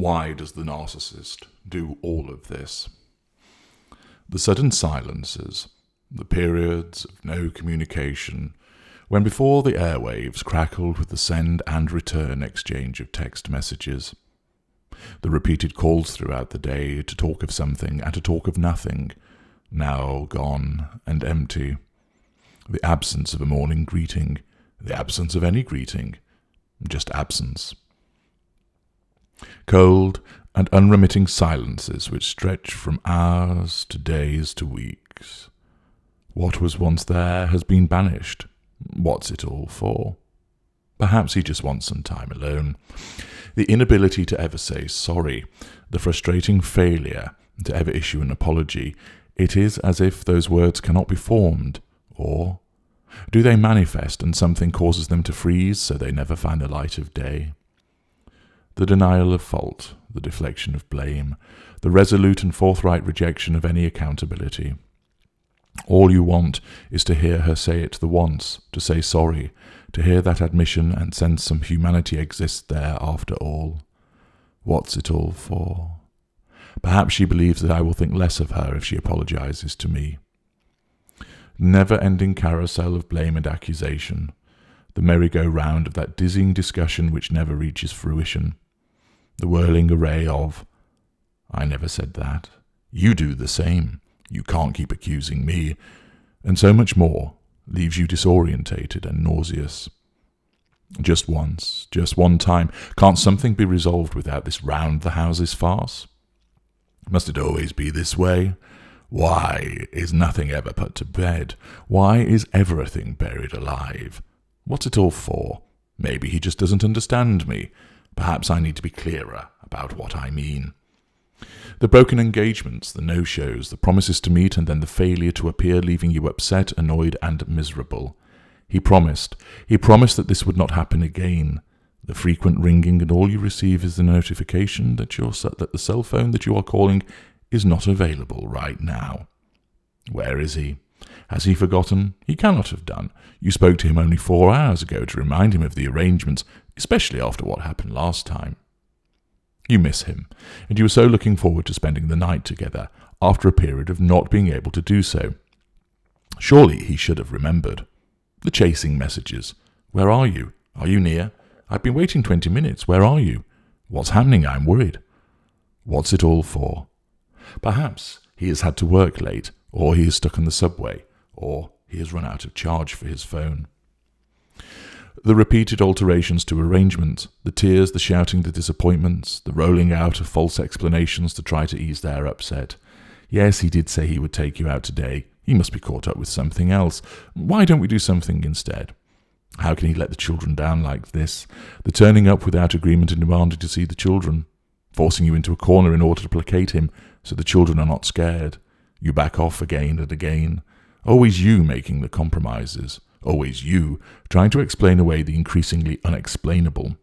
Why does the narcissist do all of this? The sudden silences, the periods of no communication, when before the airwaves crackled with the send and return exchange of text messages. The repeated calls throughout the day to talk of something and to talk of nothing, now gone and empty. The absence of a morning greeting, the absence of any greeting, just absence. Cold and unremitting silences which stretch from hours to days to weeks. What was once there has been banished. What's it all for? Perhaps he just wants some time alone. The inability to ever say sorry, the frustrating failure to ever issue an apology, it is as if those words cannot be formed, or do they manifest and something causes them to freeze so they never find the light of day? The denial of fault, the deflection of blame, the resolute and forthright rejection of any accountability. All you want is to hear her say it the once, to say sorry, to hear that admission and sense some humanity exists there after all. What's it all for? Perhaps she believes that I will think less of her if she apologizes to me. Never-ending carousel of blame and accusation, the merry-go-round of that dizzying discussion which never reaches fruition, the whirling array of, I never said that, you do the same, you can't keep accusing me, and so much more, leaves you disorientated and nauseous. Just once, just one time, can't something be resolved without this round-the-houses farce? Must it always be this way? Why is nothing ever put to bed? Why is everything buried alive? What's it all for? Maybe he just doesn't understand me. Perhaps I need to be clearer about what I mean. The broken engagements, the no-shows, the promises to meet and then the failure to appear, leaving you upset, annoyed and miserable. He promised that this would not happen again. The frequent ringing and all you receive is the notification that the cell phone that you are calling is not available right now. Where is he? Has he forgotten? He cannot have done. You spoke to him only 4 hours ago to remind him of the arrangements, especially after what happened last time. You miss him, and you were so looking forward to spending the night together after a period of not being able to do so. Surely he should have remembered. The chasing messages. Where are you? Are you near? I've been waiting 20 minutes. Where are you? What's happening? I'm worried. What's it all for? Perhaps he has had to work late, or he is stuck on the subway, or he has run out of charge for his phone. The repeated alterations to arrangements, the tears, the shouting, the disappointments, the rolling out of false explanations to try to ease their upset. Yes, he did say he would take you out today. He must be caught up with something else. Why don't we do something instead? How can he let the children down like this? The turning up without agreement and demanding to see the children. Forcing you into a corner in order to placate him so the children are not scared. You back off again and again. Always you making the compromises. Always you trying to explain away the increasingly unexplainable.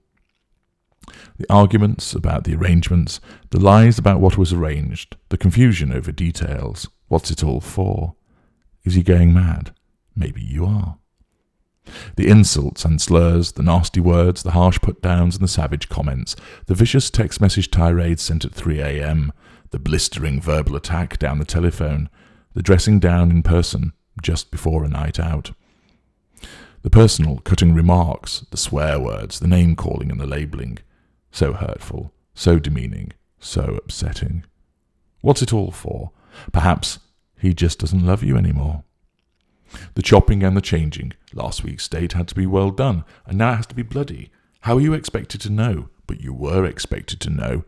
The arguments about the arrangements, the lies about what was arranged, the confusion over details. What's it all for? Is he going mad? Maybe you are. The insults and slurs, the nasty words, the harsh put-downs and the savage comments, the vicious text message tirades sent at 3 a.m., the blistering verbal attack down the telephone, the dressing down in person just before a night out. The personal, cutting remarks, the swear words, the name-calling and the labelling. So hurtful, so demeaning, so upsetting. What's it all for? Perhaps he just doesn't love you anymore. The chopping and the changing. Last week's date had to be well done, and now it has to be bloody. How are you expected to know? But you were expected to know.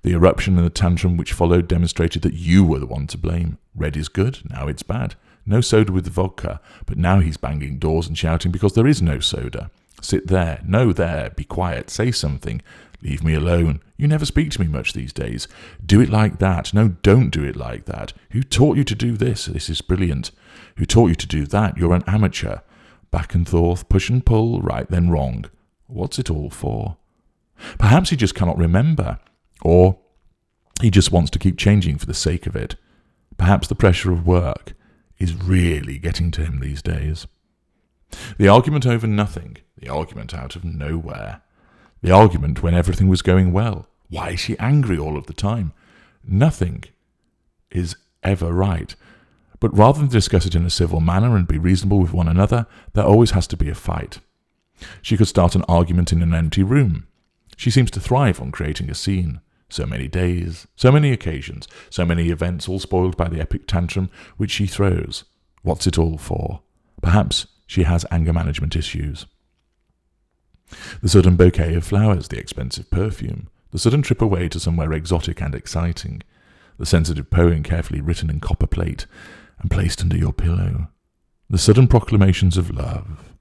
The eruption and the tantrum which followed demonstrated that you were the one to blame. Red is good, now it's bad. No soda with the vodka, but now he's banging doors and shouting because there is no soda. Sit there, no there, be quiet, say something. Leave me alone. You never speak to me much these days. Do it like that. No, don't do it like that. Who taught you to do this? This is brilliant. Who taught you to do that? You're an amateur. Back and forth, push and pull, right then wrong. What's it all for? Perhaps he just cannot remember, or he just wants to keep changing for the sake of it. Perhaps the pressure of work is really getting to him these days. The argument over nothing, the argument out of nowhere. The argument when everything was going well. Why is she angry all of the time? Nothing is ever right. But rather than discuss it in a civil manner and be reasonable with one another, there always has to be a fight. She could start an argument in an empty room. She seems to thrive on creating a scene. So many days, so many occasions, so many events, all spoiled by the epic tantrum which she throws. What's it all for? Perhaps she has anger management issues. The sudden bouquet of flowers, the expensive perfume, the sudden trip away to somewhere exotic and exciting, the sensitive poem carefully written in copper plate and placed under your pillow, the sudden proclamations of love,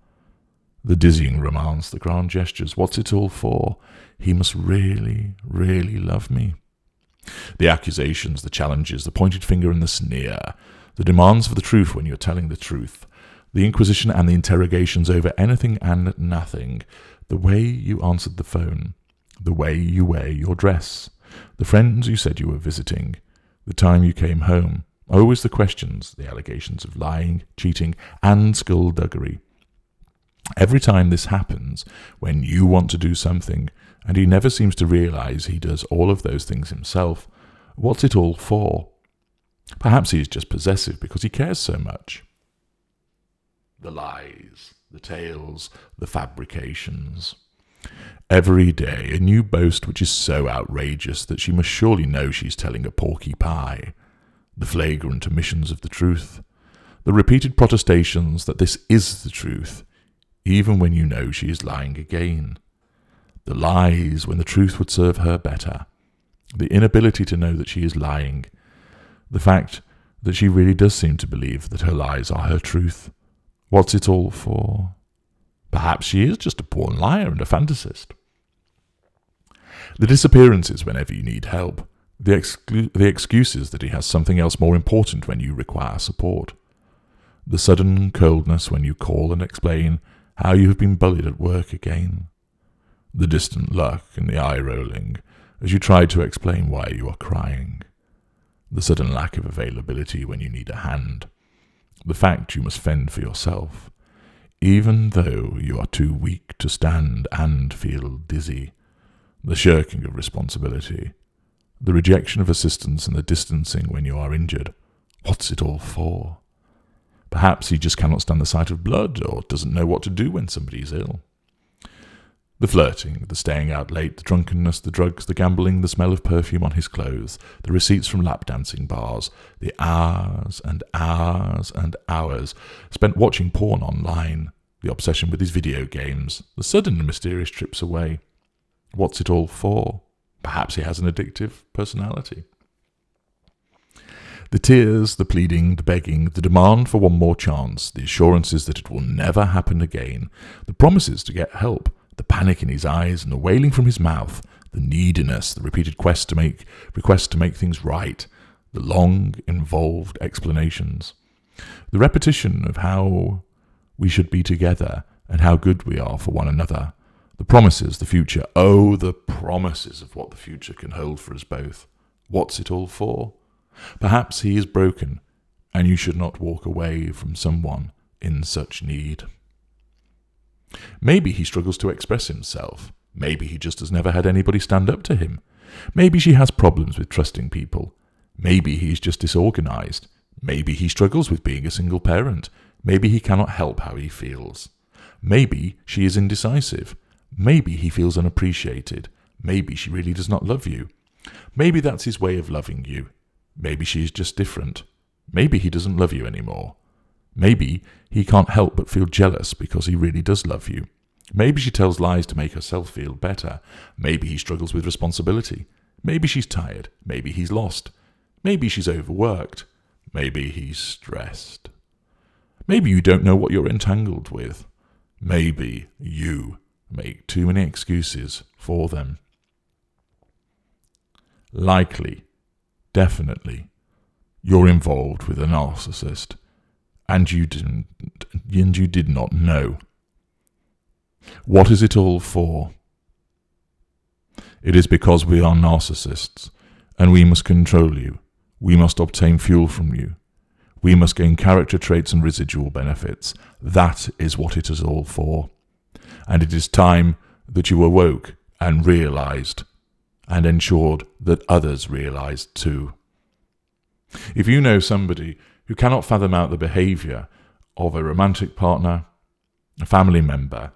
the dizzying romance, the grand gestures. What's it all for? He must really, really love me. The accusations, the challenges, the pointed finger and the sneer, the demands for the truth when you're telling the truth, the inquisition and the interrogations over anything and nothing, the way you answered the phone, the way you wear your dress, the friends you said you were visiting, the time you came home, always the questions, the allegations of lying, cheating, and skullduggery. Every time this happens, when you want to do something, and he never seems to realize he does all of those things himself, what's it all for? Perhaps he is just possessive because he cares so much. The lies, the tales, the fabrications. Every day a new boast which is so outrageous that she must surely know she's telling a porky pie. The flagrant omissions of the truth. The repeated protestations that this is the truth, even when you know she is lying again. The lies when the truth would serve her better. The inability to know that she is lying. The fact that she really does seem to believe that her lies are her truth. What's it all for? Perhaps she is just a born liar and a fantasist. The disappearances whenever you need help. The excuses that he has something else more important when you require support. The sudden coldness when you call and explain how you have been bullied at work again. The distant look and the eye-rolling as you try to explain why you are crying. The sudden lack of availability when you need a hand. The fact you must fend for yourself, even though you are too weak to stand and feel dizzy. The shirking of responsibility. The rejection of assistance and the distancing when you are injured. What's it all for? Perhaps he just cannot stand the sight of blood or doesn't know what to do when somebody is ill. The flirting, the staying out late, the drunkenness, the drugs, the gambling, the smell of perfume on his clothes, the receipts from lap dancing bars, the hours and hours and hours spent watching porn online, the obsession with his video games, the sudden and mysterious trips away. What's it all for? Perhaps he has an addictive personality. The tears, the pleading, the begging, the demand for one more chance, the assurances that it will never happen again, the promises to get help, the panic in his eyes and the wailing from his mouth, the neediness, the repeated requests to make things right, the long, involved explanations, the repetition of how we should be together and how good we are for one another, the promises, the future. Oh, the promises of what the future can hold for us both. What's it all for? Perhaps he is broken, and you should not walk away from someone in such need. Maybe he struggles to express himself. Maybe he just has never had anybody stand up to him. Maybe she has problems with trusting people. Maybe he is just disorganized. Maybe he struggles with being a single parent. Maybe he cannot help how he feels. Maybe she is indecisive. Maybe he feels unappreciated. Maybe she really does not love you. Maybe that's his way of loving you. Maybe she is just different. Maybe he doesn't love you anymore. Maybe he can't help but feel jealous because he really does love you. Maybe she tells lies to make herself feel better. Maybe he struggles with responsibility. Maybe she's tired. Maybe he's lost. Maybe she's overworked. Maybe he's stressed. Maybe you don't know what you're entangled with. Maybe you make too many excuses for them. Likely, definitely, you're involved with a narcissist, and you did not know. What is it all for? It is because we are narcissists, and we must control you. We must obtain fuel from you. We must gain character traits and residual benefits. That is what it is all for. And it is time that you awoke and realized and ensured that others realised too. If you know somebody who cannot fathom out the behaviour of a romantic partner, a family member,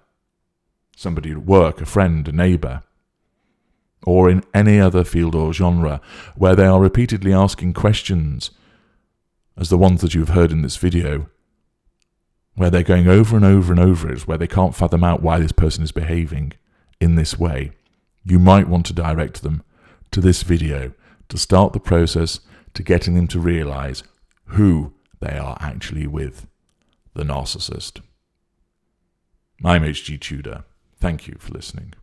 somebody at work, a friend, a neighbour, or in any other field or genre where they are repeatedly asking questions, as the ones that you've heard in this video, where they're going over and over and over it, where they can't fathom out why this person is behaving in this way, you might want to direct them to this video to start the process to getting them to realise who they are actually with, the narcissist. I'm HG Tudor. Thank you for listening.